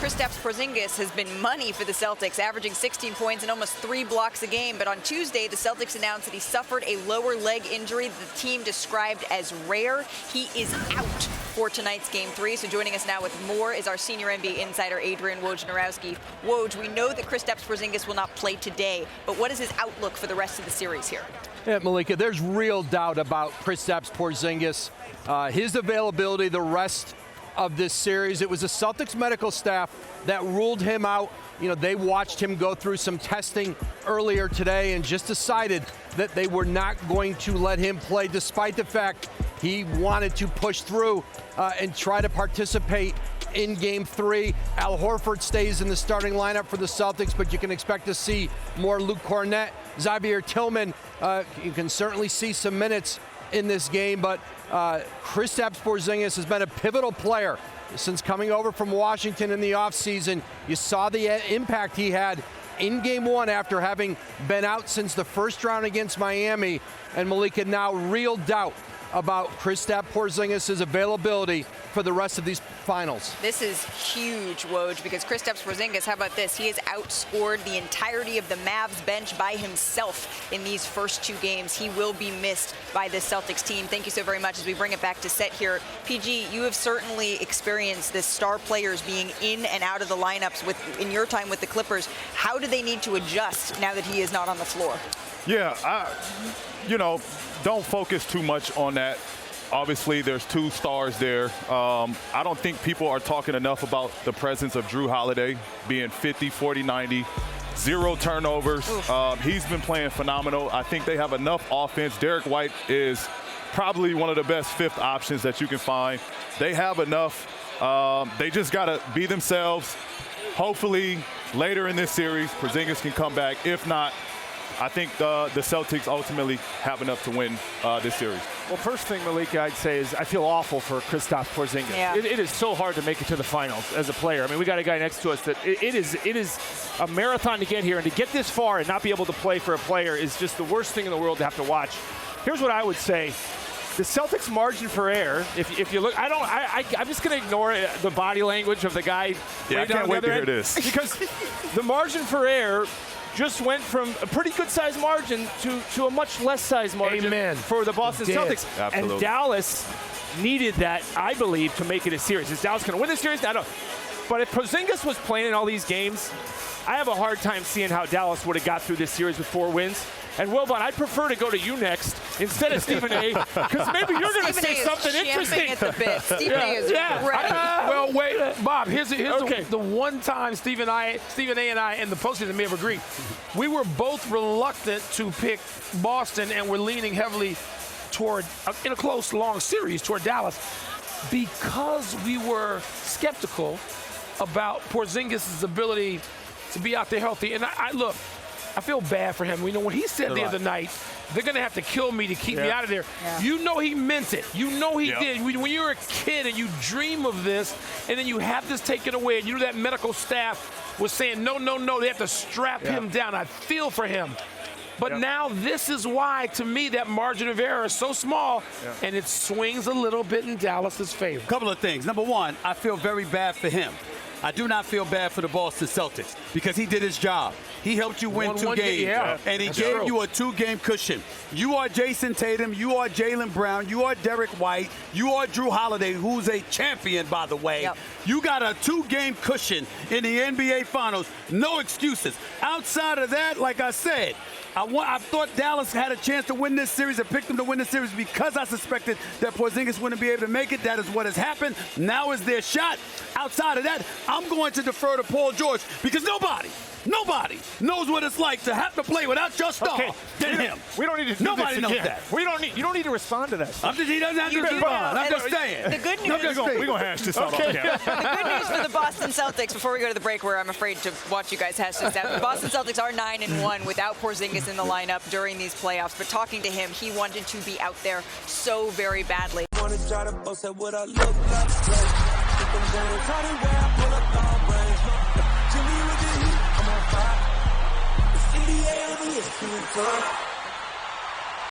Kristaps Porzingis has been money for the Celtics, averaging 16 points and almost 3 blocks a game. But on Tuesday, the Celtics announced that he suffered a lower leg injury that the team described as rare. He is out for tonight's Game 3. So joining us now with more is our senior NBA insider, Adrian Wojnarowski. Woj, we know that Kristaps Porzingis will not play today, but what is his outlook for the rest of the series here? Yeah, Malika, there's real doubt about Kristaps Porzingis, his availability the rest of this series. It was the Celtics medical staff that ruled him out. You know, they watched him go through some testing earlier today and just decided that they were not going to let him play, despite the fact he wanted to push through and try to participate in Game 3. Al Horford stays in the starting lineup for the Celtics, but you can expect to see more Luke Kornet. Xavier Tillman, you can certainly see some minutes in this game, but Kristaps Porzingis has been a pivotal player since coming over from Washington in the offseason. You saw the impact he had in Game 1 after having been out since the first round against Miami. And Malika, now real doubt about Kristaps Porzingis' availability for the rest of these finals. This is huge, Woj, because Kristaps Porzingis, how about this? He has outscored the entirety of the Mavs bench by himself in these first 2 games. He will be missed by this Celtics team. Thank you so very much as we bring it back to set here. PG, you have certainly experienced this star players being in and out of the lineups in your time with the Clippers. How do they need to adjust now that he is not on the floor? Yeah, don't focus too much on that. Obviously, there's 2 stars there. I don't think people are talking enough about the presence of Jrue Holiday being 50, 40, 90, 0 turnovers. He's been playing phenomenal. I think they have enough offense. Derek White is probably one of the best 5th options that you can find. They have enough. They just got to be themselves. Hopefully, later in this series, Porzingis can come back. If not, I think the Celtics ultimately have enough to win this series. Well, first thing, Malika, I'd say is I feel awful for Kristaps Porzingis. Yeah. It is so hard to make it to the finals as a player. I mean, we got a guy next to us that it is a marathon to get here, and to get this far and not be able to play for a player is just the worst thing in the world to have to watch. Here's what I would say. The Celtics' margin for error, if you look, I'm just going to ignore the body language of the guy. Yeah, I can't wait to hear this. Because the margin for error just went from a pretty good-sized margin to a much less-sized margin for the Boston Celtics. Absolutely. And Dallas needed that, I believe, to make it a series. Is Dallas going to win this series? I don't know. But if Porzingis was playing in all these games, I have a hard time seeing how Dallas would have got through this series with 4 wins. And Wilbon, I'd prefer to go to you next instead of Stephen A, because maybe you're going to say something interesting. At the bit. Stephen A is ready. Well, wait, Bob. Here's the one time Stephen A and I and the postseason may have agreed. We were both reluctant to pick Boston, and we're leaning heavily toward, in a close, long series, toward Dallas, because we were skeptical about Porzingis' ability to be out there healthy. And look, I feel bad for him. We know when he said the other night, they're going to have to kill me to keep me out of there. Yeah. You know he meant it. You know he did. When you're a kid and you dream of this, and then you have this taken away, and you know that medical staff was saying, no, they have to strap him down. I feel for him. But now this is why, to me, that margin of error is so small, and it swings a little bit in Dallas's favor. A couple of things. Number one, I feel very bad for him. I do not feel bad for the Boston Celtics because he did his job. He helped you win 2 games, and he gave you a 2-game cushion. You are Jason Tatum. You are Jaylen Brown. You are Derek White. You are Jrue Holiday, who's a champion, by the way. You got a 2-game cushion in the NBA Finals. No excuses. Outside of that, like I said, I thought Dallas had a chance to win this series. I picked them to win this series because I suspected that Porzingis wouldn't be able to make it. That is what has happened. Now is their shot. Outside of that, I'm going to defer to Paul George because nobody knows what it's like to have to play without your star than him. We don't need to do Nobody this knows again. that. You don't need to respond to that. He doesn't have to respond. I'm just saying. The good news. We're going to hash this out on camera. The good news for the Boston Celtics, before we go to the break, where I'm afraid to watch you guys hash this out, the Boston Celtics are 9-1 without Porzingis in the lineup during these playoffs. But talking to him, he wanted to be out there so very badly. NBA,